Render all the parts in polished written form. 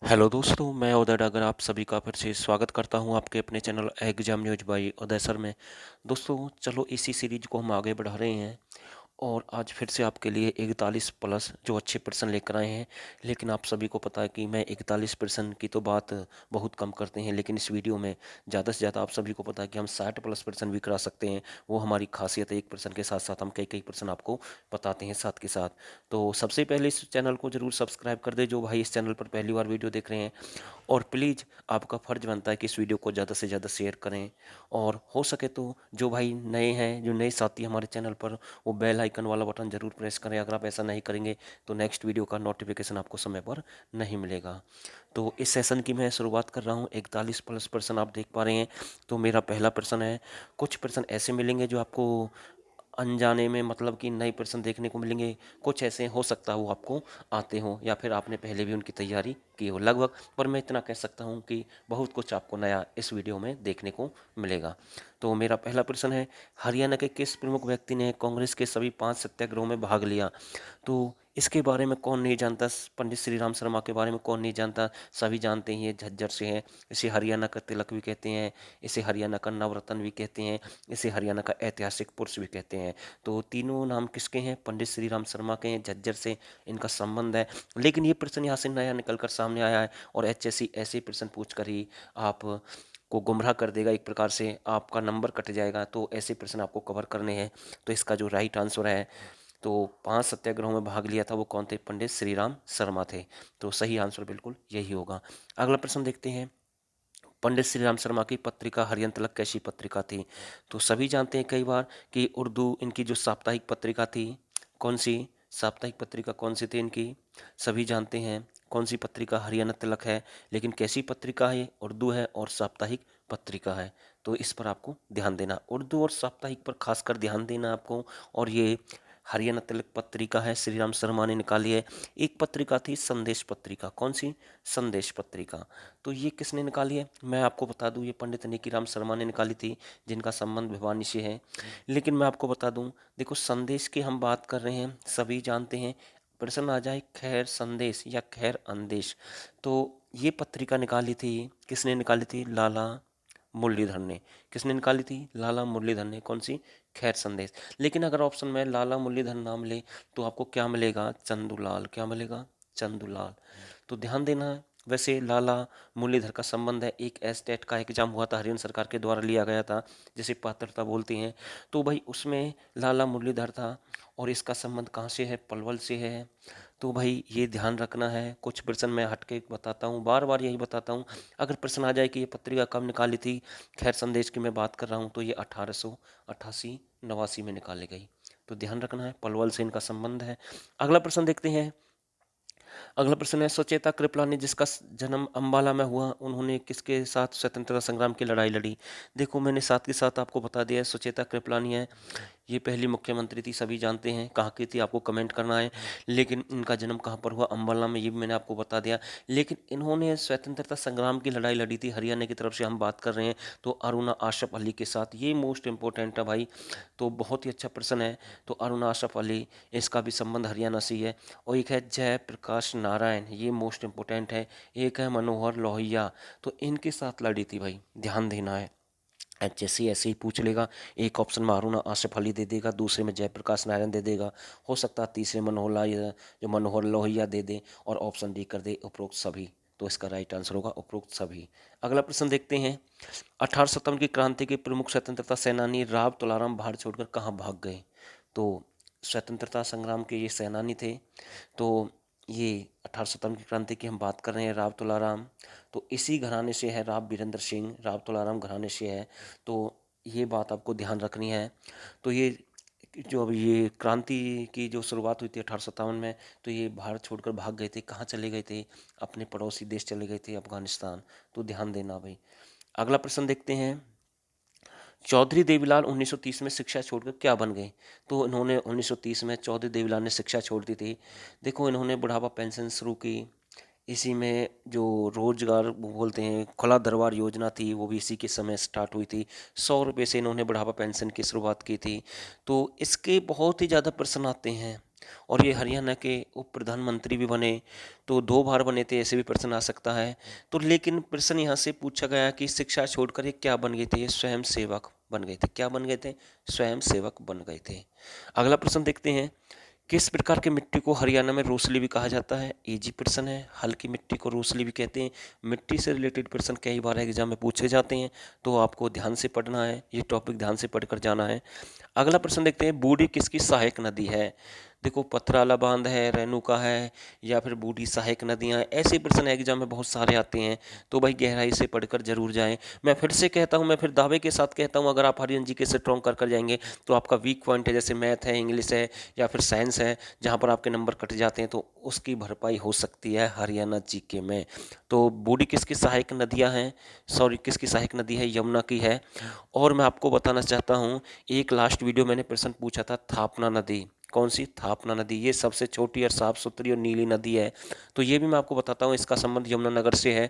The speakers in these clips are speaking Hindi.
हेलो दोस्तों, मैं उदय डागर आप सभी का फिर से स्वागत करता हूं आपके अपने चैनल एग्जाम न्यूज बाय उदय सर में। दोस्तों चलो इसी सीरीज को हम आगे बढ़ा रहे हैं और आज फिर से आपके लिए 41 प्लस जो अच्छे प्रश्न लेकर आए हैं। लेकिन आप सभी को पता है कि मैं 41 प्रश्न की तो बात बहुत कम करते हैं, लेकिन इस वीडियो में ज़्यादा से ज़्यादा आप सभी को पता है कि हम 60 प्लस प्रश्न भी करा सकते हैं। वो हमारी खासियत है, एक प्रश्न के साथ साथ हम कई कई प्रश्न आपको बताते हैं साथ के साथ। तो सबसे पहले इस चैनल को जरूर सब्सक्राइब कर दे जो भाई इस चैनल पर पहली बार वीडियो देख रहे हैं। और प्लीज़ आपका फ़र्ज़ बनता है कि इस वीडियो को ज़्यादा से ज़्यादा शेयर करें। और हो सके तो जो भाई नए हैं, जो नए साथी हमारे चैनल पर, वो बेल आइकन वाला बटन ज़रूर प्रेस करें। अगर आप ऐसा नहीं करेंगे तो नेक्स्ट वीडियो का नोटिफिकेशन आपको समय पर नहीं मिलेगा। तो इस सेशन की मैं शुरुआत कर रहा हूँ। 41 प्लस प्रश्न आप देख पा रहे हैं। तो मेरा पहला प्रश्न है, कुछ प्रश्न ऐसे मिलेंगे जो आपको अनजाने में मतलब कि नए प्रश्न देखने को मिलेंगे। कुछ ऐसे हो सकता है वो आपको आते हों या फिर आपने पहले भी उनकी तैयारी की हो लगभग, पर मैं इतना कह सकता हूँ कि बहुत कुछ आपको नया इस वीडियो में देखने को मिलेगा। तो मेरा पहला प्रश्न है, हरियाणा के किस प्रमुख व्यक्ति ने कांग्रेस के सभी 5 सत्याग्रहों में भाग लिया? तो इसके बारे में कौन नहीं जानता? पंडित श्री राम शर्मा के बारे में कौन नहीं जानता? सभी जानते हैं, ये झज्जर से हैं। इसे हरियाणा का तिलक भी कहते हैं, इसे हरियाणा का नवरत्न भी कहते हैं, इसे हरियाणा का ऐतिहासिक पुरुष भी कहते हैं। तो तीनों नाम किसके हैं? पंडित श्री राम शर्मा के हैं, झज्जर से इनका संबंध है। लेकिन ये प्रश्न यहाँ से नया निकल कर सामने आया है और एचएससी ऐसे प्रश्न पूछ कर ही आप को गुमराह कर देगा, एक प्रकार से आपका नंबर कट जाएगा। तो ऐसे प्रश्न आपको कवर करने हैं। तो इसका जो राइट आंसर है, तो 5 सत्याग्रहों में भाग लिया था वो कौन थे? पंडित श्री राम शर्मा थे। तो सही आंसर बिल्कुल यही होगा। अगला प्रश्न देखते हैं, पंडित श्री राम शर्मा की पत्रिका हरियन तिलक कैसी पत्रिका थी? तो सभी जानते हैं कई बार कि उर्दू इनकी जो साप्ताहिक पत्रिका थी, कौन सी साप्ताहिक पत्रिका कौन सी थी इनकी? सभी जानते हैं कौन सी पत्रिका हरियाणा तिलक है। लेकिन कैसी पत्रिका है? उर्दू है और साप्ताहिक पत्रिका है। तो इस पर आपको ध्यान देना, उर्दू और साप्ताहिक पर खासकर ध्यान देना आपको। और ये हरियाणा तिलक पत्रिका है, श्री राम शर्मा ने निकाली है। एक पत्रिका थी संदेश पत्रिका, कौन सी? संदेश पत्रिका। तो ये किसने निकाली है? मैं आपको बता दूं, ये पंडित नेकीराम शर्मा ने निकाली थी, जिनका संबंध भिवानी से है। लेकिन मैं आपको बता दूं, देखो संदेश की हम बात कर रहे हैं, सभी जानते हैं। प्रश्न आ जाए खैर संदेश या खैर अंदेश, तो ये पत्रिका निकाली थी, किसने निकाली थी? लाला मुरलीधर ने। किसने निकाली थी? लाला मुरलीधर ने। कौन सी? खैर संदेश। लेकिन अगर ऑप्शन में लाला मुरलीधर नाम ले तो आपको क्या मिलेगा? चंदूलाल। क्या मिलेगा? चंदूलाल। तो ध्यान देना है। वैसे लाला मुरलीधर का संबंध है, एक एस्टेट का एग्जाम हुआ था, हरियाणा सरकार के द्वारा लिया गया था, जिसे पात्रता बोलते हैं। तो भाई उसमें लाला मुरलीधर था। और इसका संबंध कहाँ से है? पलवल से है। तो भाई ये ध्यान रखना है। कुछ प्रश्न मैं हटके बताता हूँ, बार बार यही बताता हूँ। अगर प्रश्न आ जाए कि ये पत्रिका कब निकाली थी, खैर संदेश की मैं बात कर रहा हूँ, तो ये 1888-89 में निकाली गई। तो ध्यान रखना है, पलवल से इनका संबंध है। अगला प्रश्न देखते हैं। अगला प्रश्न है, सुचेता कृपलानी जिसका जन्म अंबाला में हुआ, उन्होंने किसके साथ स्वतंत्रता संग्राम की लड़ाई लड़ी? देखो मैंने साथ के साथ आपको बता दिया है, सुचेता कृपलानी है, ये पहली मुख्यमंत्री थी, सभी जानते हैं। कहाँ की थी आपको कमेंट करना है। लेकिन इनका जन्म कहाँ पर हुआ? अंबाला में, ये भी मैंने आपको बता दिया। लेकिन इन्होंने स्वतंत्रता संग्राम की लड़ाई लड़ी थी, हरियाणा की तरफ से हम बात कर रहे हैं, तो अरुणा आशफ अली के साथ। ये मोस्ट इंपॉर्टेंट है भाई, तो बहुत ही अच्छा प्रश्न है। तो अरुणा आशफ अली, इसका भी संबंध हरियाणा से ही है। और एक है जयप्रकाश नारायण, ये मोस्ट इंपॉर्टेंट है। एक है मनोहर लोहिया, तो इनके साथ लड़ी थी भाई, ध्यान देना है। एचएससी ऐसे ही पूछ लेगा, एक ऑप्शन में अरुणा आसिफ अली दे देगा, दूसरे में जयप्रकाश नारायण दे देगा, हो सकता है तीसरे मनोहर लोहिया, जो मनोहर लोहिया दे दे, और ऑप्शन डी कर दे उपरोक्त सभी। तो इसका राइट आंसर होगा उपरोक्त सभी। अगला प्रश्न देखते हैं, 1857 की क्रांति के प्रमुख स्वतंत्रता सेनानी राव तुलाराम भारत छोड़कर कहाँ भाग गए? तो स्वतंत्रता संग्राम के ये सेनानी थे। तो ये 1857 की क्रांति की हम बात कर रहे हैं, राव तुलाराम। तो इसी घराने से है, राव बीरेंद्र सिंह, राव तुलाराम घराने से है। तो ये बात आपको ध्यान रखनी है। तो ये जो अभी ये क्रांति की जो शुरुआत हुई थी 1857 में, तो ये भारत छोड़कर भाग गए थे। कहाँ चले गए थे? अपने पड़ोसी देश चले गए थे, अफगानिस्तान। तो ध्यान देना भाई। अगला प्रश्न देखते हैं, चौधरी देवीलाल 1930 में शिक्षा छोड़कर क्या बन गए? तो इन्होंने 1930 में चौधरी देवीलाल ने शिक्षा छोड़ दी थी। देखो इन्होंने बुढ़ापा पेंशन शुरू की, इसी में जो रोजगार वो बोलते हैं खुला दरबार योजना थी, वो भी इसी के समय स्टार्ट हुई थी। 100 रुपये से इन्होंने बुढ़ापा पेंशन की शुरुआत की थी। तो इसके बहुत ही ज़्यादा प्रश्न आते हैं, और ये हरियाणा के उप प्रधानमंत्री भी बने, तो 2 बार बने थे, ऐसे भी प्रश्न आ सकता है। तो लेकिन प्रश्न यहाँ से पूछा गया कि शिक्षा छोड़कर ये क्या बन गए थे? ये स्वयं सेवक बन गए थे। क्या बन गए थे? स्वयं सेवक बन गए थे। अगला प्रश्न देखते हैं, किस प्रकार की मिट्टी को हरियाणा में रोसली भी कहा जाता है? इजी प्रश्न है, हल्की मिट्टी को रोसली भी कहते हैं। मिट्टी से रिलेटेड प्रश्न कई बार एग्जाम में पूछे जाते हैं, तो आपको ध्यान से पढ़ना है, ये टॉपिक ध्यान से पढ़कर जाना है। अगला प्रश्न देखते हैं, बूढ़ी किसकी सहायक नदी है? देखो, पथराला बांध है, रेणुका है, या फिर बूढ़ी सहायक नदियाँ हैं। ऐसे प्रश्न एग्जाम में बहुत सारे आते हैं, तो भाई गहराई से पढ़कर जरूर जाएं। मैं फिर से कहता हूं, मैं फिर दावे के साथ कहता हूं, अगर आप हरियाणा जीके से स्ट्रॉन्ग कर जाएंगे तो आपका वीक पॉइंट है, जैसे मैथ है, इंग्लिश है, या फिर साइंस है, जहां पर आपके नंबर कट जाते हैं, तो उसकी भरपाई हो सकती है हरियाणा जीके में। तो बूढ़ी किसकी सहायक नदियाँ हैं? सॉरी, किसकी सहायक नदी है? यमुना की है। और मैं आपको बताना चाहता हूँ, एक लास्ट वीडियो मैंने प्रश्न पूछा था, थापना नदी। कौन सी? थापना नदी। ये सबसे छोटी और साफ सुथरी और नीली नदी है। तो ये भी मैं आपको बताता हूँ, इसका संबंध यमुनानगर से है।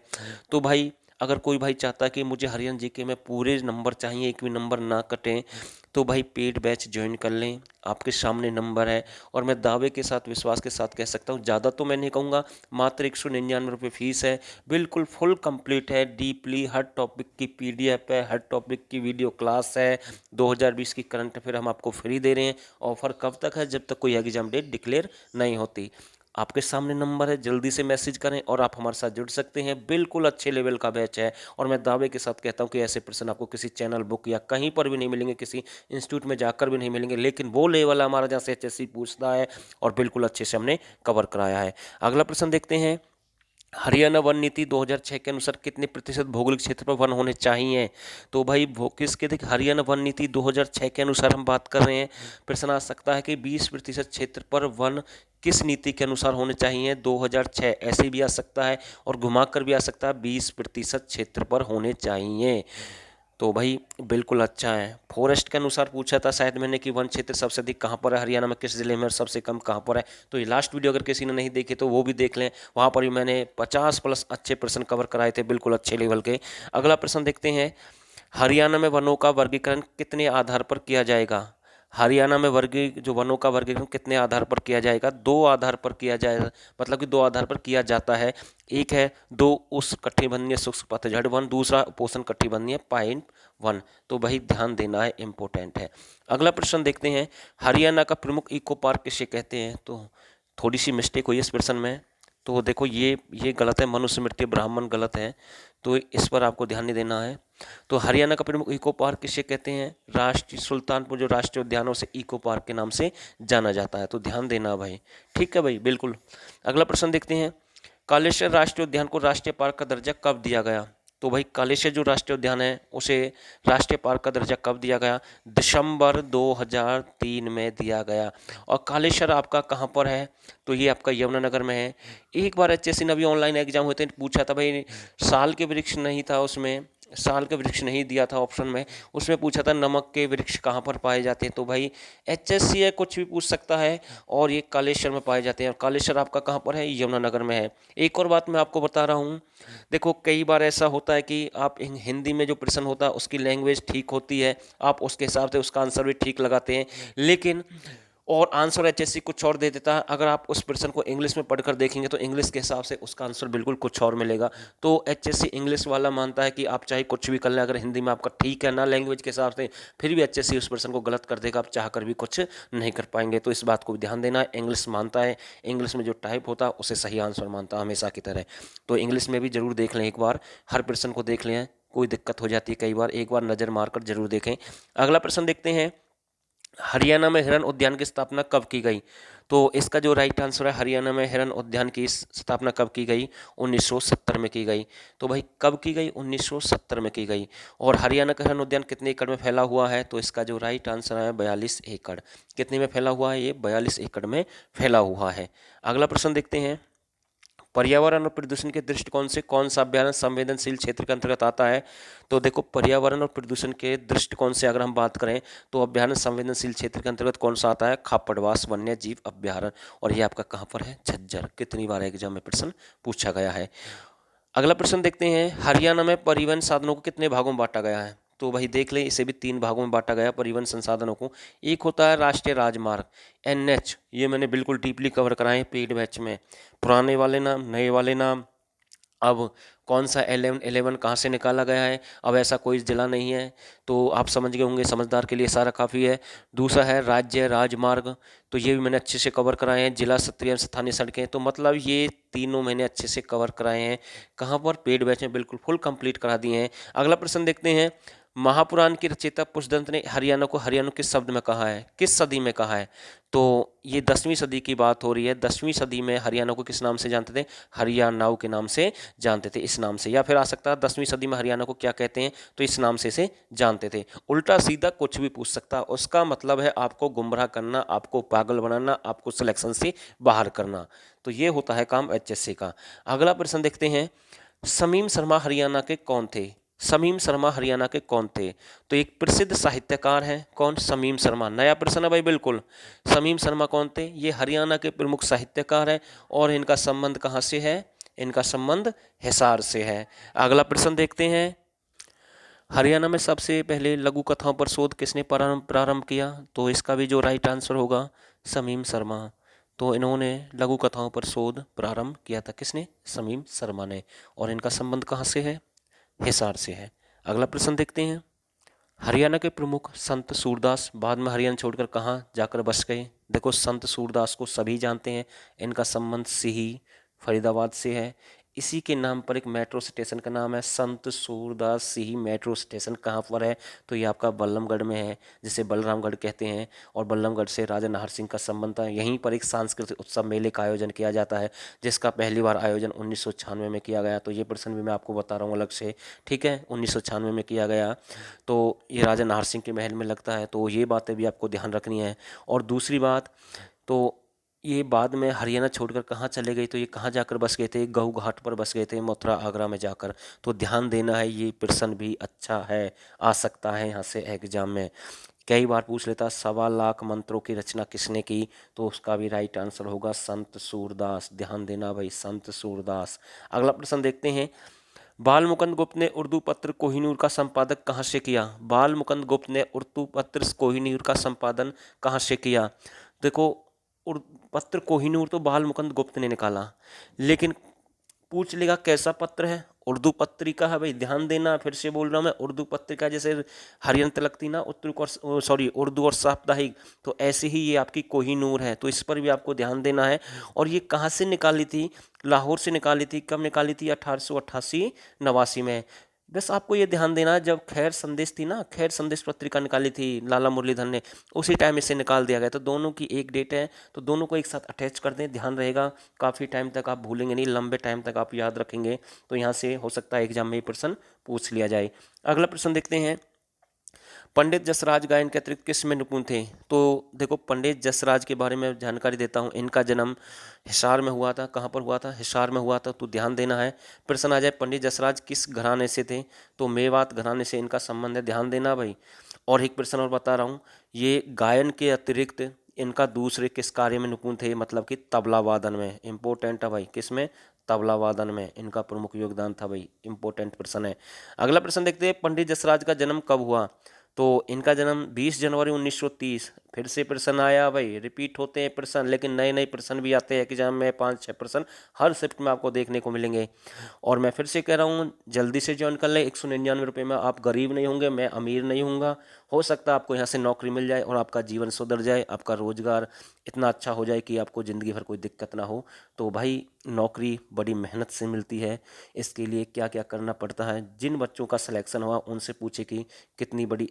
तो भाई, अगर कोई भाई चाहता है कि मुझे हरियाणा जीके में पूरे नंबर चाहिए, एक भी नंबर ना कटें, तो भाई पेड बैच ज्वाइन कर लें। आपके सामने नंबर है, और मैं दावे के साथ, विश्वास के साथ कह सकता हूँ, ज़्यादा तो मैं नहीं कहूँगा, मात्र 199 रुपये फीस है। बिल्कुल फुल कंप्लीट है, डीपली हर टॉपिक की पीडीएफ है, हर टॉपिक की वीडियो क्लास है। 2020 की करंट अफेयर हम आपको फ्री दे रहे हैं। ऑफर कब तक है? जब तक कोई एग्जाम डेट डिक्लेयर नहीं होती। आपके सामने नंबर है, जल्दी से मैसेज करें और आप हमारे साथ जुड़ सकते हैं। बिल्कुल अच्छे लेवल का बैच है, और मैं दावे के साथ कहता हूं कि ऐसे प्रश्न आपको किसी चैनल, बुक या कहीं पर भी नहीं मिलेंगे, किसी इंस्टीट्यूट में जाकर भी नहीं मिलेंगे। लेकिन वो लेवल हमारा जहाँ से एचएससी पूछता है, और बिल्कुल अच्छे से हमने कवर कराया है। अगला प्रश्न देखते हैं, हरियाणा वन नीति 2006 के अनुसार कितने प्रतिशत भौगोलिक क्षेत्र पर वन होने चाहिए? तो भाई किसके देख, हरियाणा वन नीति 2006 के अनुसार हम बात कर रहे हैं। प्रश्न आ सकता है कि 20% क्षेत्र पर वन किस नीति के अनुसार होने चाहिए? 2006 ऐसे भी आ सकता है, और घुमाकर भी आ सकता है, 20% क्षेत्र पर होने चाहिए। तो भाई बिल्कुल अच्छा है। फॉरेस्ट के अनुसार पूछा था शायद मैंने कि वन क्षेत्र सबसे अधिक कहाँ पर है हरियाणा में, किस जिले में, और सबसे कम कहाँ पर है। तो ये लास्ट वीडियो अगर किसी ने नहीं देखी तो वो भी देख लें, वहाँ पर भी मैंने 50+ अच्छे प्रश्न कवर कराए थे, बिल्कुल अच्छे लेवल के। अगला प्रश्न देखते हैं, हरियाणा में वनों का वर्गीकरण कितने आधार पर किया जाएगा? हरियाणा में जो वनों का वर्गीकरण कितने आधार पर किया जाएगा? 2 आधार पर किया जाएगा, मतलब कि 2 आधार पर किया जाता है। एक है 2 उष्णकटिबंधीय शुष्क पतझड़ वन, दूसरा उपोष्ण कटिबंधीय पाइन वन। तो भाई ध्यान देना है, इंपॉर्टेंट है। अगला प्रश्न देखते हैं, हरियाणा का प्रमुख इको पार्क किसे कहते हैं? तो थोड़ी सी मिस्टेक हुई इस प्रश्न में, तो देखो ये गलत है, मनुस्मृति ब्राह्मण गलत है, तो इस पर आपको ध्यान नहीं देना है। तो हरियाणा का प्रमुख इको पार्क किसे कहते हैं? राष्ट्रीय सुल्तानपुर जो राष्ट्रीय उद्यानों से इको पार्क के नाम से जाना जाता है, तो ध्यान देना भाई। ठीक है भाई, बिल्कुल। अगला प्रश्न देखते हैं, कालेश्वर राष्ट्रीय उद्यान को राष्ट्रीय पार्क का दर्जा कब दिया गया? तो भाई कालेश्वर जो राष्ट्रीय उद्यान है उसे राष्ट्रीय पार्क का दर्जा कब दिया गया? दिसंबर 2003 में दिया गया। और कालेश्वर आपका कहाँ पर है? तो ये आपका यमुनानगर में है। एक बार एचएससी ने अभी ऑनलाइन एग्जाम हुए थे, पूछा था भाई, साल के वृक्ष नहीं था उसमें, साल के वृक्ष नहीं दिया था ऑप्शन में, उसमें पूछा था नमक के वृक्ष कहाँ पर पाए जाते हैं। तो भाई एचएससी है, कुछ भी पूछ सकता है, और ये कालेश्वर में पाए जाते हैं। और कालेश्वर आपका कहाँ पर है? यमुनानगर में है। एक और बात मैं आपको बता रहा हूँ, देखो कई बार ऐसा होता है कि आप हिंदी में जो प्रश्न होता है उसकी लैंग्वेज ठीक होती है, आप उसके हिसाब से उसका आंसर भी ठीक लगाते हैं, लेकिन और आंसर एचएससी कुछ और दे देता है। अगर आप उस प्रश्न को इंग्लिश में पढ़कर देखेंगे तो इंग्लिश के हिसाब से उसका आंसर बिल्कुल कुछ और मिलेगा। तो एचएससी इंग्लिश वाला मानता है कि आप चाहे कुछ भी कर लें, अगर हिंदी में आपका ठीक है ना लैंग्वेज के हिसाब से, फिर भी एचएससी उस प्रश्न को गलत कर देगा, आप चाह कर भी कुछ नहीं कर पाएंगे। तो इस बात को ध्यान देना है, इंग्लिश मानता है, इंग्लिश में जो टाइप होता है उसे सही आंसर मानता है हमेशा की तरह। तो इंग्लिश में भी जरूर देख लें, एक बार हर प्रश्न को देख लें, कोई दिक्कत हो जाती है कई बार, एक बार नज़र मारकर जरूर देखें। अगला प्रश्न देखते हैं, हरियाणा में हिरन उद्यान की स्थापना कब की गई? तो इसका जो राइट आंसर है, हरियाणा में हिरन उद्यान की स्थापना कब की गई? 1970 में की गई। तो भाई कब की गई? 1970 में की गई। और हरियाणा का हिरन उद्यान कितने एकड़ में फैला हुआ है? तो इसका जो राइट आंसर है 42 एकड़। कितने में फैला हुआ है? ये 42 एकड़ में फैला हुआ है। अगला प्रश्न देखते हैं, पर्यावरण और प्रदूषण के दृष्टिकोण से कौन सा अभ्यारण्य संवेदनशील क्षेत्र के अंतर्गत आता है? तो देखो, पर्यावरण और प्रदूषण के दृष्टिकोण से अगर हम बात करें तो अभ्यारण्य संवेदनशील क्षेत्र के अंतर्गत कौन सा आता है? खापड़वास वन्य जीव अभ्यारण्य। और ये आपका कहाँ पर है? झज्जर। कितनी बार एग्जाम में प्रश्न पूछा गया है। अगला प्रश्न देखते हैं, हरियाणा में परिवहन साधनों को कितने भागों में बांटा गया है? तो भाई देख लें, इसे भी 3 भागों में बांटा गया परिवहन संसाधनों को। एक होता है राष्ट्रीय राजमार्ग, एनएच, ये मैंने बिल्कुल डीपली कवर कराए हैं पेड बैच में। पुराने वाले नाम, नए वाले नाम, अब कौन सा 11 कहाँ से निकाला गया है, अब ऐसा कोई जिला नहीं है, तो आप समझ गए होंगे, समझदार के लिए सारा काफ़ी है। दूसरा है राज्य राजमार्ग, तो ये भी मैंने अच्छे से कवर कराए हैं। जिला स्तरीय स्थानीय सड़कें, तो मतलब ये तीनों मैंने अच्छे से कवर कराए हैं। कहाँ पर, पेड बैच में बिल्कुल फुल कंप्लीट करा दिए हैं। अगला प्रश्न देखते हैं, महापुराण के रचयिता पुष्पदंत ने हरियाणा किस शब्द में कहा है, किस सदी में कहा है? तो ये 10वीं सदी की बात हो रही है। 10वीं सदी में हरियाणा को किस नाम से जानते थे? हरियाणाऊ के नाम से जानते थे, इस नाम से। या फिर आ सकता है 10वीं सदी में हरियाणा को क्या कहते हैं, तो इस नाम से इसे जानते थे। उल्टा सीधा कुछ भी पूछ सकता, उसका मतलब है आपको गुमराह करना, आपको पागल बनाना, आपको सिलेक्शन से बाहर करना। तो ये होता है काम एचएससी का। अगला प्रश्न देखते हैं, शमीम शर्मा हरियाणा के कौन थे? शमीम शर्मा हरियाणा के कौन थे? तो एक प्रसिद्ध साहित्यकार हैं, कौन? शमीम शर्मा। नया प्रश्न है भाई, बिल्कुल। शमीम शर्मा कौन थे? ये हरियाणा के प्रमुख साहित्यकार हैं, और इनका संबंध कहाँ से है? इनका संबंध हिसार से है। अगला प्रश्न देखते हैं, हरियाणा में सबसे पहले लघु कथाओं पर शोध किसने प्रारंभ किया? तो इसका भी जो राइट आंसर होगा, शमीम शर्मा। तो इन्होंने लघु कथाओं पर शोध प्रारंभ किया था, किसने? शमीम शर्मा ने। और इनका संबंध कहाँ से है? हिसार से है। अगला प्रश्न देखते हैं, हरियाणा के प्रमुख संत सूरदास बाद में हरियाणा छोड़कर कहाँ जाकर बस गए? देखो, संत सूरदास को सभी जानते हैं, इनका संबंध सिही फरीदाबाद से है। इसी के नाम पर एक मेट्रो स्टेशन का नाम है संत सूरदास सिही मेट्रो स्टेशन। कहाँ पर है? तो ये आपका बल्लभगढ़ में है, जिसे बलरामगढ़ कहते हैं। और बल्लभगढ़ से राजा नाहर सिंह का संबंध था। यहीं पर एक सांस्कृतिक उत्सव मेले का आयोजन किया जाता है, जिसका पहली बार आयोजन 1996 में किया गया। तो ये प्रश्न भी मैं आपको बता रहा हूँ अलग से, ठीक है, 1996 में किया गया। तो ये राजा नाहर सिंह के महल में लगता है, तो ये बातें भी आपको ध्यान रखनी है। और दूसरी बात, तो ये बाद में हरियाणा छोड़कर कहाँ चले गए? तो ये कहाँ जाकर बस गए थे? गऊ घाट पर बस गए थे, मथुरा आगरा में जाकर। तो ध्यान देना है, ये प्रश्न भी अच्छा है, आ सकता है यहाँ से एग्जाम में। कई बार पूछ लेता, 1.25 लाख मंत्रों की रचना किसने की? तो उसका भी राइट आंसर होगा संत सूरदास। ध्यान देना भाई, संत सूरदास। अगला प्रश्न देखते हैं, बाल मुकुंद गुप्त ने उर्दू पत्र कोहिनूर का संपादक कहाँ से किया? बाल मुकुंद गुप्त ने उर्दू पत्र कोहिनूर का संपादन कहाँ से किया? देखो, पत्र कोहिनूर तो बाल मुकुंद गुप्त ने निकाला, लेकिन पूछ लेगा कैसा पत्र है? उर्दू पत्रिका है भाई। ध्यान देना, फिर से बोल रहा हूँ मैं, उर्दू पत्रिका, जैसे हरियन तलक थी ना, उत्तरी और सॉरी उर्दू और साप्ताहिक, तो ऐसे ही ये आपकी कोहिनूर है। तो इस पर भी आपको ध्यान देना है। और ये कहाँ से निकाली थी? लाहौर से निकाली थी। कब निकाली थी? 1888-89 में। बस आपको ये ध्यान देना है, जब खैर संदेश थी ना, खैर संदेश पत्रिका निकाली थी लाला मुरलीधर ने, उसी टाइम इसे निकाल दिया गया। तो दोनों की एक डेट है, तो दोनों को एक साथ अटैच कर दें, ध्यान रहेगा। काफ़ी टाइम तक आप भूलेंगे नहीं, लंबे टाइम तक आप याद रखेंगे। तो यहाँ से हो सकता है एग्जाम में ये प्रश्न पूछ लिया जाए। अगला प्रश्न देखते हैं, पंडित जसराज गायन के अतिरिक्त किस में निपुण थे? तो देखो, पंडित जसराज के बारे में जानकारी देता हूँ। इनका जन्म हिसार में हुआ था। कहाँ पर हुआ था? हिसार में हुआ था। तो ध्यान देना है। प्रश्न आ जाए, पंडित जसराज किस घराने से थे? तो मेवात घराने से इनका संबंध है। ध्यान देना भाई। और एक प्रश्न और बता रहा हूँ, ये गायन के अतिरिक्त इनका दूसरे किस कार्य में निपुण थे? मतलब कि तबला वादन में। इंपॉर्टेंट है भाई, किस में? तबला वादन में इनका प्रमुख योगदान था भाई। इंपॉर्टेंट प्रश्न है। अगला प्रश्न देखते हैं, पंडित जसराज का जन्म कब हुआ? तो इनका जन्म 20 जनवरी 1930। फिर से प्रश्न आया भाई, रिपीट होते हैं प्रश्न, लेकिन नए नए प्रश्न भी आते हैं एग्जाम में। 5-6 प्रश्न हर शिफ्ट में आपको देखने को मिलेंगे। और मैं फिर से कह रहा हूँ, जल्दी से ज्वाइन कर लें। 199 रुपये में आप गरीब नहीं होंगे, मैं अमीर नहीं हूँगा। हो सकता है आपको यहाँ से नौकरी मिल जाए और आपका जीवन सुधर जाए, आपका रोजगार इतना अच्छा हो जाए कि आपको ज़िंदगी भर कोई दिक्कत ना हो। तो भाई, नौकरी बड़ी मेहनत से मिलती है। इसके लिए क्या क्या करना पड़ता है, जिन बच्चों का सिलेक्शन हुआ उनसे पूछे कि कितनी बड़ी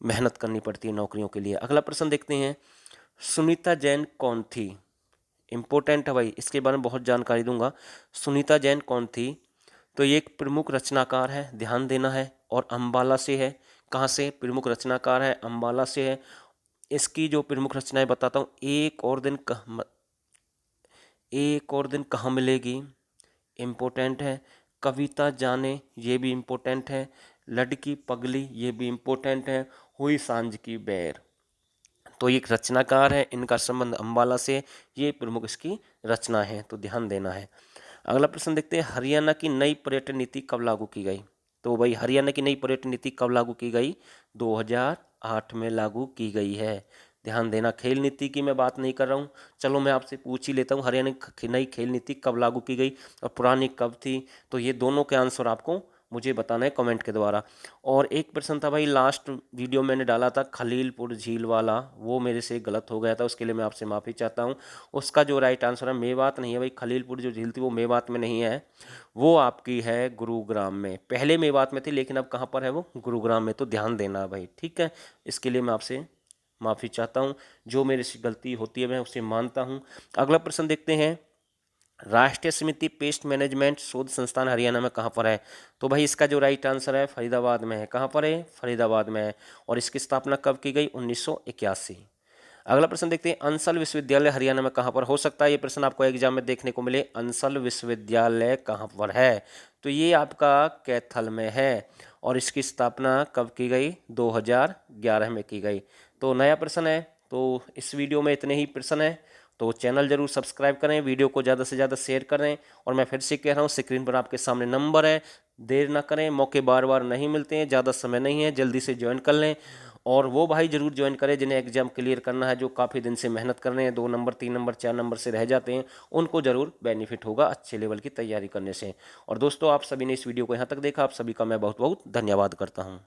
मेहनत करनी पड़ती है नौकरियों के लिए। अगला प्रश्न देखते हैं, सुनीता जैन कौन थी? इंपॉर्टेंट है भाई, इसके बारे में बहुत जानकारी दूंगा। सुनीता जैन कौन थी? तो ये एक प्रमुख रचनाकार है, ध्यान देना है। और अम्बाला से है। कहाँ से? प्रमुख रचनाकार है, अम्बाला से है। इसकी जो प्रमुख रचनाएं बताता हूँ, एक और दिन कहाँ मिलेगी, इम्पोर्टेंट है। कविता जाने, ये भी इम्पोर्टेंट है। लड़की पगली, ये भी इम्पोर्टेंट है। हुई सांझ की बेर। तो ये एक रचनाकार है, इनका संबंध अम्बाला से, ये प्रमुख इसकी रचना है। तो ध्यान देना है। अगला प्रश्न देखते हैं, हरियाणा की नई पर्यटन नीति कब लागू की गई? तो भाई हरियाणा की नई पर्यटन नीति कब लागू की गई? 2008 में लागू की गई है। ध्यान देना, खेल नीति की मैं बात नहीं कर रहा हूँ। चलो मैं आपसे पूछ ही लेता हूँ, हरियाणा की नई खेल नीति कब लागू की गई और पुरानी कब थी? तो ये दोनों के आंसर आपको मुझे बताना है कमेंट के द्वारा। और एक प्रश्न था भाई, लास्ट वीडियो मैंने डाला था खलीलपुर झील वाला, वो मेरे से गलत हो गया था, उसके लिए मैं आपसे माफ़ी चाहता हूँ। उसका जो राइट आंसर है मेवात नहीं है भाई, खलीलपुर जो झील थी वो मेवात में नहीं है, वो आपकी है गुरुग्राम में। पहले मेवात में थी लेकिन अब कहाँ पर है वो? गुरुग्राम में। तो ध्यान देना भाई, ठीक है। इसके लिए मैं आपसे माफ़ी चाहता हूँ, जो मेरे से गलती होती है मैं उसे मानता हूँ। अगला प्रश्न देखते हैं, राष्ट्रीय समिति पेस्ट मैनेजमेंट शोध संस्थान हरियाणा में कहाँ पर है? तो भाई इसका जो राइट आंसर है फरीदाबाद में है। कहाँ पर है? फरीदाबाद में है। और इसकी स्थापना कब की गई? 1981। अगला प्रश्न देखते हैं, अंसल विश्वविद्यालय हरियाणा में कहाँ पर? हो सकता है ये प्रश्न आपको एग्जाम में देखने को मिले, अंसल विश्वविद्यालय कहाँ पर है? तो ये आपका कैथल में है। और इसकी स्थापना कब की गई? 2011 में की गई। तो नया प्रश्न है। तो इस वीडियो में इतने ही प्रश्न हैं, तो चैनल जरूर सब्सक्राइब करें, वीडियो को ज़्यादा से ज़्यादा शेयर करें। और मैं फिर से कह रहा हूँ, स्क्रीन पर आपके सामने नंबर है, देर ना करें, मौके बार बार नहीं मिलते हैं, ज़्यादा समय नहीं है, जल्दी से ज्वाइन कर लें। और वो भाई जरूर ज्वाइन करें जिन्हें एग्जाम क्लियर करना है, जो काफ़ी दिन से मेहनत कर रहे हैं, 2 नंबर 3 नंबर 4 नंबर से रह जाते हैं, उनको जरूर बेनिफिट होगा अच्छे लेवल की तैयारी करने से। और दोस्तों, आप सभी ने इस वीडियो को यहाँ तक देखा, आप सभी का मैं बहुत बहुत धन्यवाद करता हूँ।